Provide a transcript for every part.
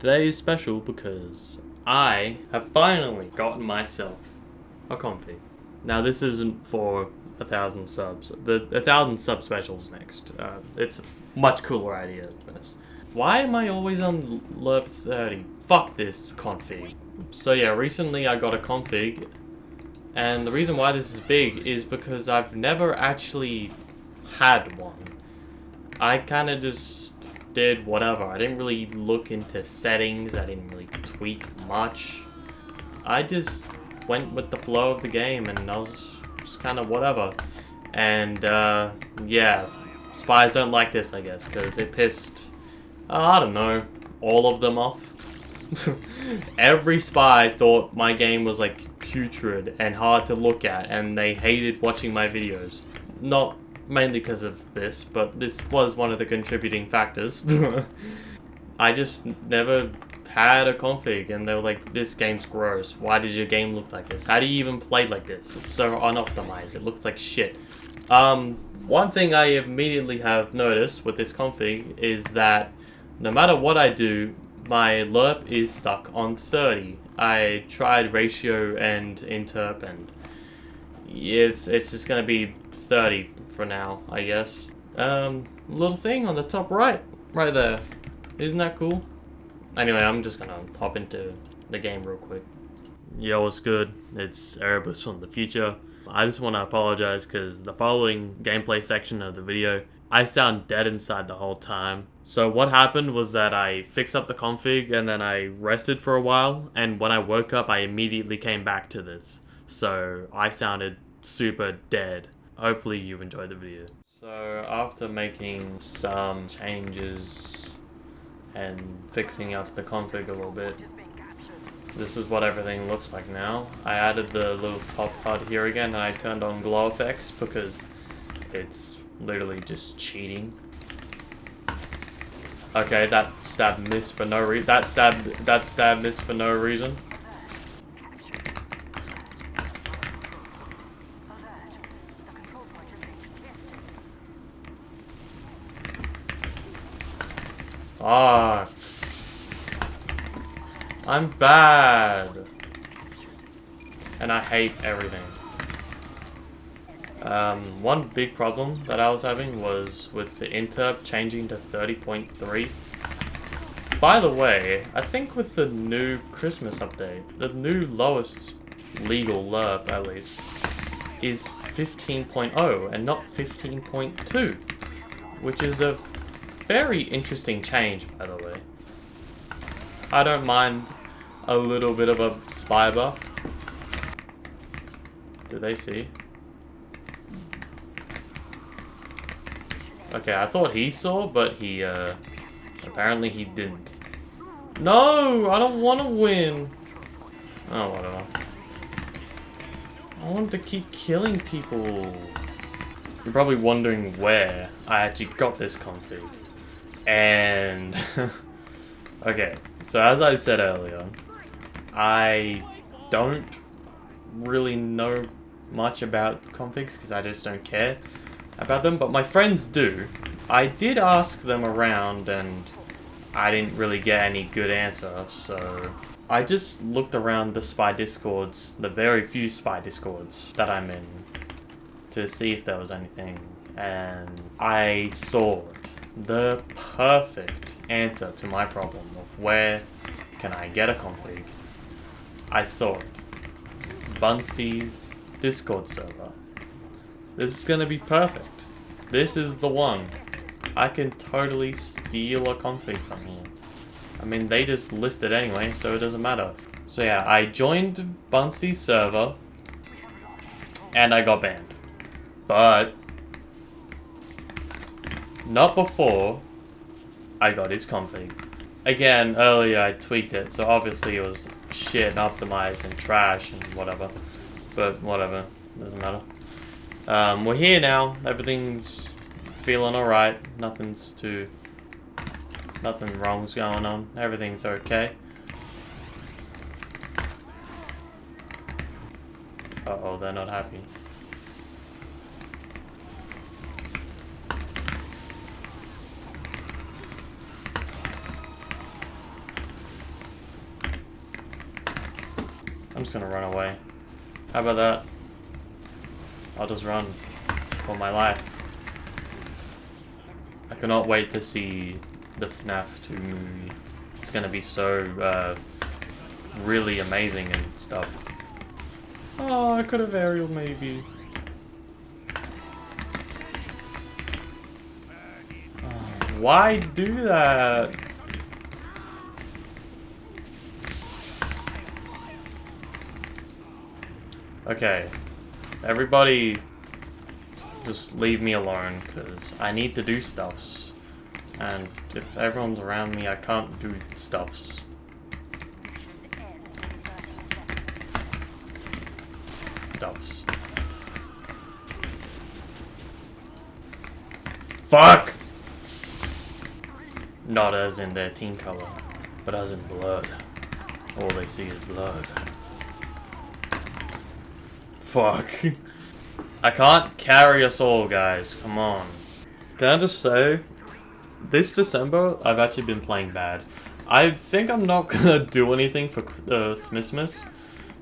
Today is special because I have finally gotten myself a config. Now this isn't for 1,000 subs. The 1,000 sub special's next. It's a much cooler idea than this. Why am I always on LERP 30? Fuck this config. So yeah, recently I got a config, and the reason why this is big is because I've never actually had one. I kinda just did whatever. I didn't really look into settings, I didn't really tweak much. I just went with the flow of the game and I was just kinda whatever. And yeah, spies don't like this, I guess, because it pissed, I don't know, all of them off. Every spy thought my game was like putrid and hard to look at, and they hated watching my videos. Not mainly because of this, but this was one of the contributing factors. I just never had a config, and they were like, this game's gross. Why does your game look like this? How do you even play like this? It's so unoptimized. It looks like shit. One thing I immediately have noticed with this config is that no matter what I do, my LERP is stuck on 30. I tried ratio and interp, and it's just gonna be 30 for now, I guess. Little thing on the top right there. Isn't that cool? Anyway, I'm just gonna hop into the game real quick. Yo, what's good? It's Erebus from the future. I just want to apologize because the following gameplay section of the video, I sound dead inside the whole time. So what happened was that I fixed up the config and then I rested for a while, and when I woke up I immediately came back to this. So I sounded super dead. Hopefully you enjoyed the video. So after making some changes and fixing up the config a little bit, this is what everything looks like now. I added the little top HUD here again, and I turned on glow effects because it's literally just cheating. Okay, that stab missed for no reason. That stab missed for no reason. Ah, I'm bad, and I hate everything. One big problem that I was having was with the interp changing to 30.3. By the way, I think with the new Christmas update, the new lowest legal LERP, at least, is 15.0 and not 15.2, which is a very interesting change, by the way. I don't mind a little bit of a spy buff. Do they see? Okay, I thought he saw, but he, apparently he didn't. No! I don't want to win! Oh, whatever. I want to keep killing people. You're probably wondering where I actually got this config. And okay, so as I said earlier, I don't really know much about configs because I just don't care about them, but my friends do. I did ask them around and I didn't really get any good answer, so I just looked around the spy discords, the very few spy discords that I'm in, to see if there was anything, and I saw the perfect answer to my problem of where can I get a config. I saw it. Bunsty's Discord server. This is gonna be perfect. This is the one. I can totally steal a config from here. I mean, they just list it anyway, so it doesn't matter. So yeah, I joined Bunsty's server and I got banned. But not before I got his config. Again, earlier I tweaked it, so obviously it was shit and optimized and trash and whatever. But whatever, doesn't matter. We're here now. Everything's feeling alright. Nothing wrong's going on. Everything's okay. Uh-oh, they're not happy. I'm just gonna run away. How about that? I'll just run for my life. I cannot wait to see the FNAF 2 movie. It's gonna be so, really amazing and stuff. Oh, I could have aerial maybe. Oh, why do that? Okay, everybody just leave me alone, because I need to do stuffs. And if everyone's around me, I can't do stuffs. Stuffs. Fuck! Not as in their team color, but as in blood. All they see is blood. Fuck. I can't carry us all, guys. Come on. Can I just say, this December, I've actually been playing bad. I think I'm not gonna do anything for Smithmas,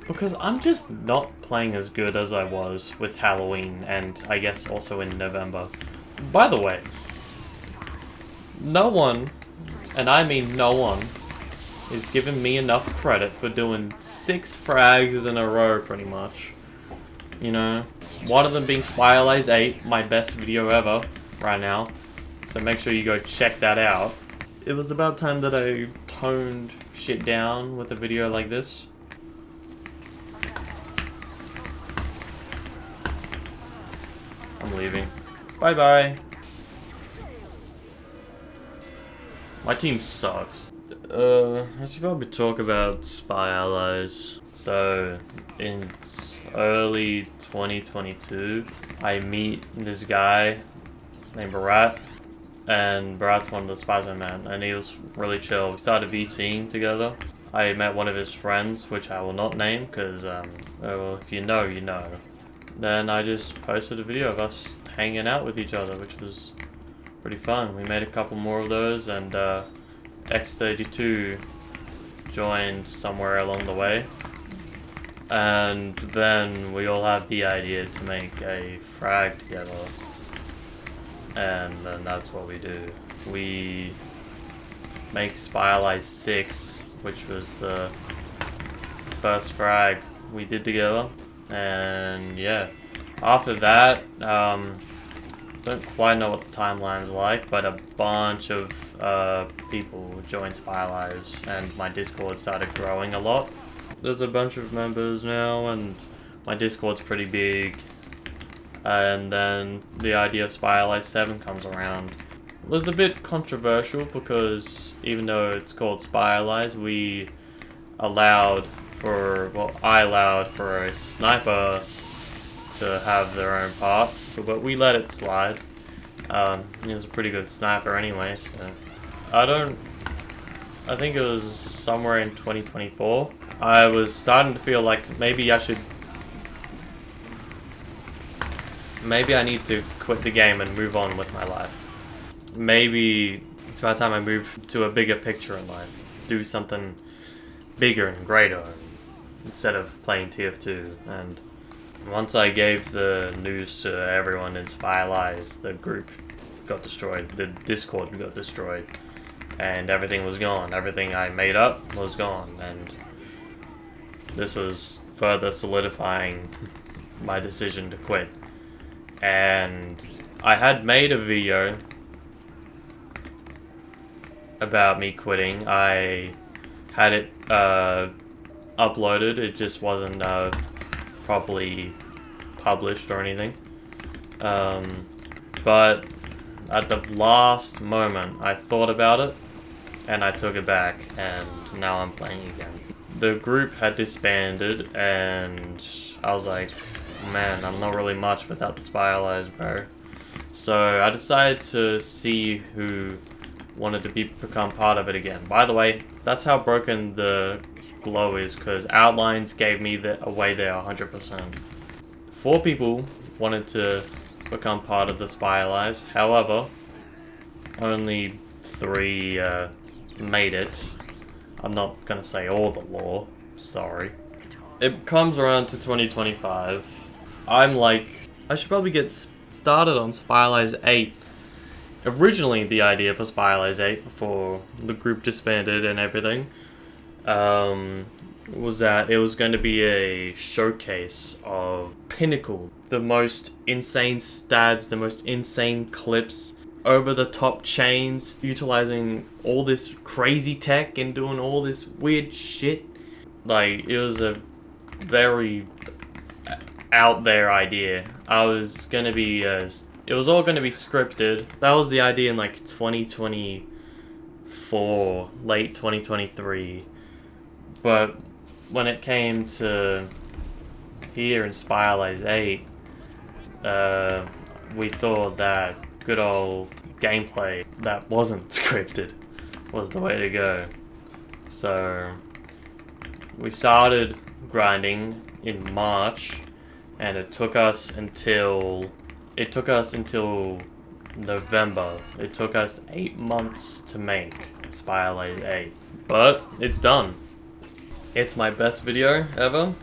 because I'm just not playing as good as I was with Halloween, and I guess also in November. By the way, no one, and I mean no one, is giving me enough credit for doing 6 frags in a row, pretty much. You know, one of them being Spiralize 8, my best video ever, right now. So make sure you go check that out. It was about time that I toned shit down with a video like this. I'm leaving. Bye bye. My team sucks. I should probably talk about Spiralize. So, in early 2022, I meet this guy named Barat, and Barat's one of the Spider-Man, and he was really chill. We started VCing together. I met one of his friends, which I will not name, because, well, if you know, you know. Then I just posted a video of us hanging out with each other, which was pretty fun. We made a couple more of those, and X32 joined somewhere along the way. And then we all have the idea to make a frag together. And then that's what we do. We make Spiralize 6, which was the first frag we did together. And yeah, after that, don't quite know what the timeline's like, but a bunch of people joined Spiralize, and my Discord started growing a lot. There's a bunch of members now, and my Discord's pretty big. And then the idea of Spiralize 7 comes around. It was a bit controversial because even though it's called Spiralize, we allowed for, well, I allowed for a sniper to have their own part, but we let it slide. He was a pretty good sniper anyway, so I think it was somewhere in 2024. I was starting to feel like maybe I need to quit the game and move on with my life. Maybe it's about time I move to a bigger picture in life. Do something bigger and greater instead of playing TF2. And once I gave the news to everyone in Spiralize, the group got destroyed, the Discord got destroyed, and everything was gone. Everything I made up was gone, and this was further solidifying my decision to quit. And I had made a video about me quitting. I had it uploaded, it just wasn't properly published or anything. But at the last moment, I thought about it, and I took it back, and now I'm playing again. The group had disbanded, and I was like, man, I'm not really much without the Spiralize, bro. So I decided to see who wanted to become part of it again. By the way, that's how broken the glow is, because Outlines gave me away there 100%. 4 people wanted to become part of the Spiralize. However, only 3 made it. I'm not gonna say all the lore, sorry. it comes around to 2025. I'm like, I should probably get started on Spiralize 8. Originally, the idea for Spiralize 8, before the group disbanded and everything, was that it was going to be a showcase of pinnacle, the most insane stabs, the most insane clips, over the top chains, utilizing all this crazy tech and doing all this weird shit. Like, it was a very out there idea. I was gonna be, it was all gonna be scripted. That was the idea in like 2024, late 2023. But when it came to here in Spiralize 8, we thought that good old gameplay that wasn't scripted was the way to go. So we started grinding in March, and it took us until November. It took us 8 months to make Spiralize 8, but it's done. It's my best video ever.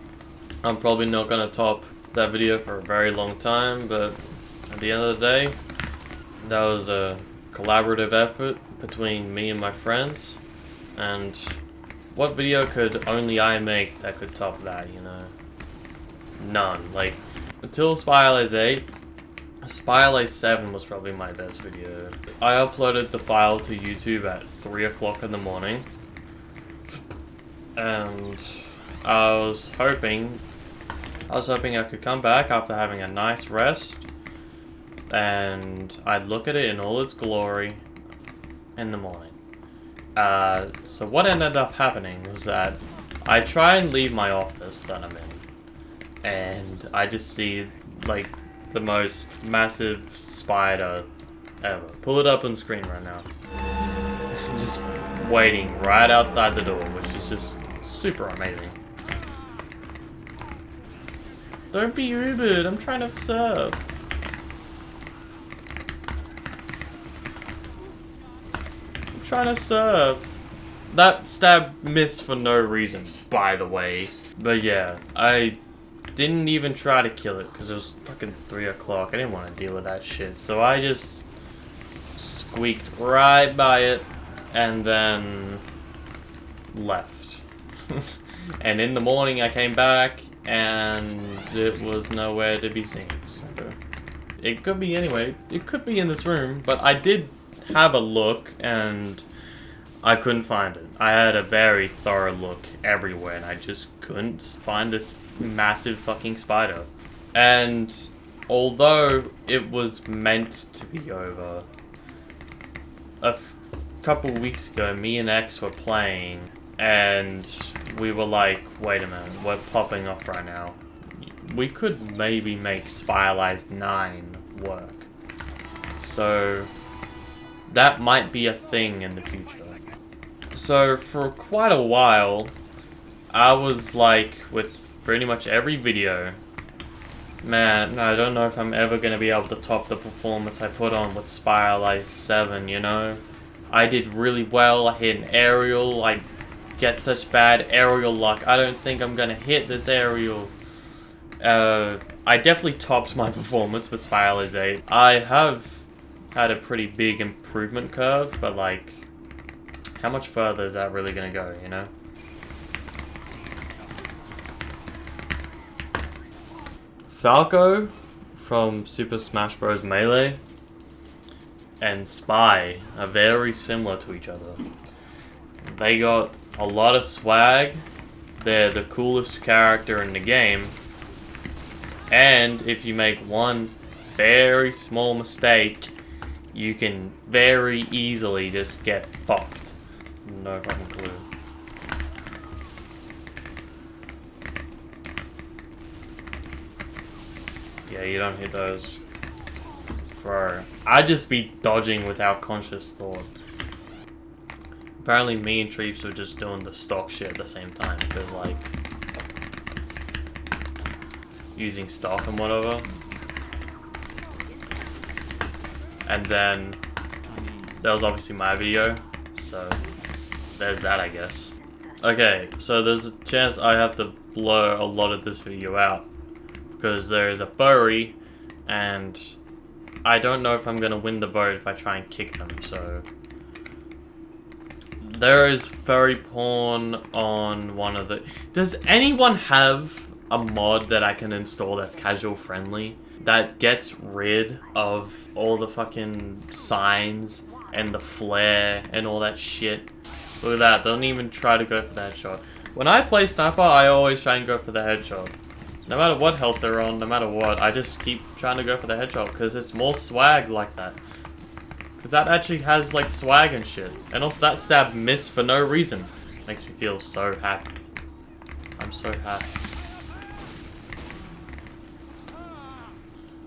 I'm probably not gonna top that video for a very long time, but at the end of the day, that was a collaborative effort between me and my friends, and what video could only I make that could top that, you know? None. Like, until Spiralize 8, Spiralize 7 was probably my best video. I uploaded the file to YouTube at 3 o'clock in the morning, and I was hoping I could come back after having a nice rest, and I'd look at it in all its glory in the morning. So what ended up happening was that I try and leave my office that I'm in, and I just see like the most massive spider ever. Pull it up on screen right now. Just waiting right outside the door, which is just super amazing. Don't be rude, I'm trying to serve. I'm trying to serve. That stab missed for no reason, by the way. But yeah, I didn't even try to kill it because it was fucking 3 o'clock. I didn't want to deal with that shit. So I just squeaked right by it and then left. And in the morning I came back and it was nowhere to be seen. So it could be anyway. It could be in this room, but I did have a look and I couldn't find it. I had a very thorough look everywhere and I just couldn't find this massive fucking spider. And although it was meant to be over, a couple weeks ago me and X were playing and we were like, wait a minute, we're popping off right now. We could maybe make Spiralize 9 work. So that might be a thing in the future. So for quite a while, I was like, with pretty much every video, man, I don't know if I'm ever going to be able to top the performance I put on with Spiralize 7, you know? I did really well, I hit an aerial, I get such bad aerial luck, I don't think I'm going to hit this aerial. I definitely topped my performance with Spiralize 8. I have had a pretty big improvement curve, but like, how much further is that really going to go, you know? Falco from Super Smash Bros. Melee and Spy are very similar to each other. They got a lot of swag, they're the coolest character in the game, and if you make one very small mistake, you can very easily just get fucked. No fucking clue. Yeah, you don't hit those. Bro, I'd just be dodging without conscious thought. Apparently me and Treeps were just doing the stock shit at the same time. Because like, using stock and whatever. And then, that was obviously my video. So, there's that, I guess. Okay, so there's a chance I have to blur a lot of this video out because there is a furry, and I don't know if I'm gonna win the vote if I try and kick them. So there is furry porn on one of the. Does anyone have a mod that I can install that's casual friendly that gets rid of all the fucking signs and the flare and all that shit? Look at that, don't even try to go for the headshot. When I play sniper, I always try and go for the headshot. No matter what health they're on, no matter what, I just keep trying to go for the headshot because it's more swag like that. Because that actually has like swag and shit. And also that stab missed for no reason. Makes me feel so happy. I'm so happy.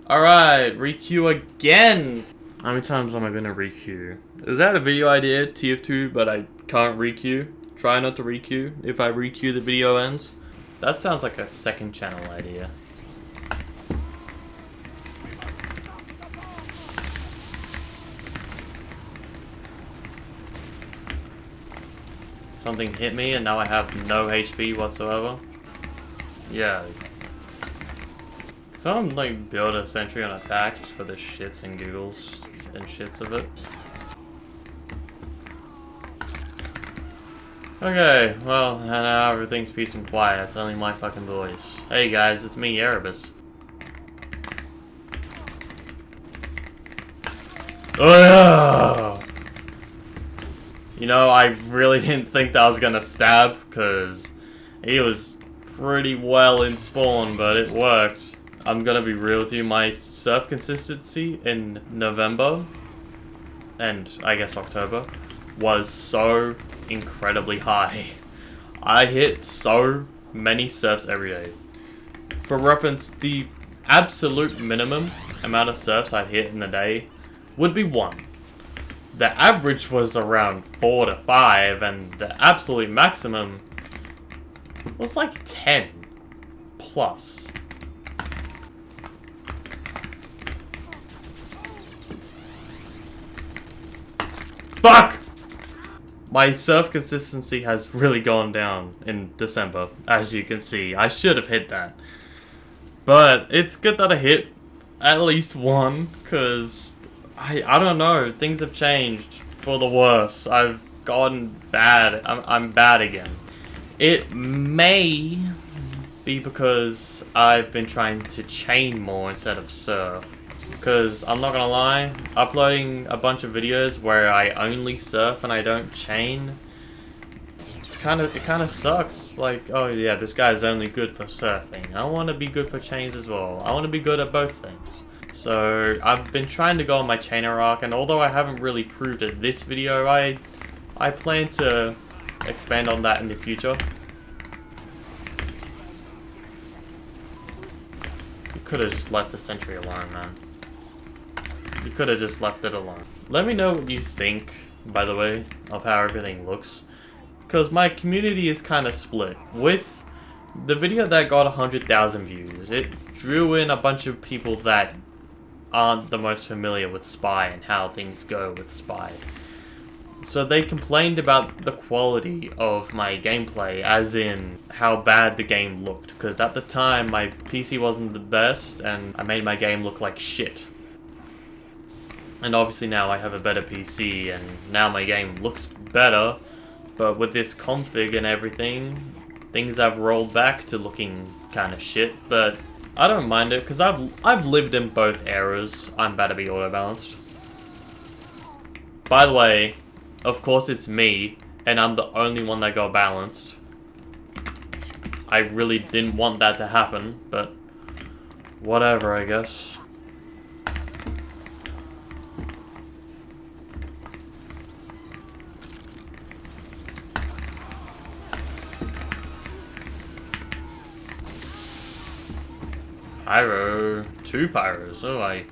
Alright, requeue again! How many times am I gonna requeue? Is that a video idea, TF2, but I can't requeue? Try not to requeue if I requeue the video ends? That sounds like a second channel idea. Something hit me and now I have no HP whatsoever. Yeah. Someone like build a sentry on attack just for the shits and giggles and shits of it. Okay, well, now everything's peace and quiet. It's only my fucking voice. Hey guys, it's me, Erebus. Oh, yeah! You know, I really didn't think that I was gonna stab, because he was pretty well in spawn, but it worked. I'm gonna be real with you, my surf consistency in November, and I guess October, was so incredibly high. I hit so many surfs every day. For reference, the absolute minimum amount of surfs I'd hit in the day would be 1. The average was around 4 to 5, and the absolute maximum was like 10 plus. Fuck! My surf consistency has really gone down in December, as you can see. I should have hit that. But it's good that I hit at least 1, because I don't know, things have changed for the worse. I've gotten bad. I'm bad again. It may be because I've been trying to chain more instead of surf. Because I'm not gonna lie, uploading a bunch of videos where I only surf and I don't chain, it kind of sucks. Like, oh yeah, this guy's only good for surfing. I want to be good for chains as well. I want to be good at both things. So I've been trying to go on my chainer arc, and although I haven't really proved it this video, I plan to expand on that in the future. You could have just left the sentry alone, man. You could have just left it alone. Let me know what you think, by the way, of how everything looks. Because my community is kind of split. With the video that got 100,000 views, it drew in a bunch of people that aren't the most familiar with Spy and how things go with Spy. So they complained about the quality of my gameplay, as in how bad the game looked. Because at the time, my PC wasn't the best, and I made my game look like shit. And obviously now I have a better PC, and now my game looks better. But with this config and everything, things have rolled back to looking kind of shit. But I don't mind it, because I've lived in both eras. I'm about to be auto-balanced. By the way, of course it's me, and I'm the only one that got balanced. I really didn't want that to happen, but whatever, I guess. Pyro. 2 pyros. Oh, I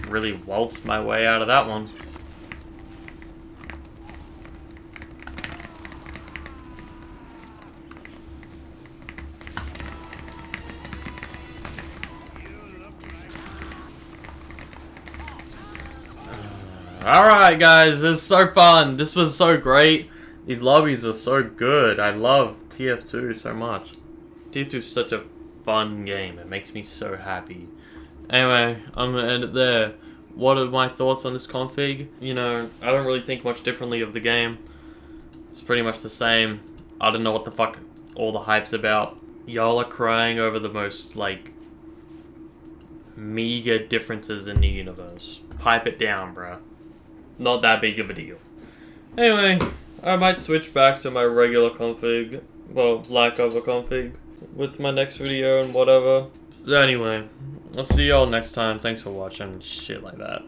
really waltzed my way out of that one. Alright guys, it was so fun. This was so great. These lobbies are so good. I love TF2 so much. TF2 is such a fun game. It makes me so happy. Anyway, I'm gonna end it there. What are my thoughts on this config? You know, I don't really think much differently of the game. It's pretty much the same. I don't know what the fuck all the hype's about. Y'all are crying over the most, like, meager differences in the universe. Pipe it down, bruh. Not that big of a deal. Anyway, I might switch back to my regular config. Well, lack of a config. With my next video and whatever. So anyway, I'll see y'all next time. Thanks for watching. Shit like that.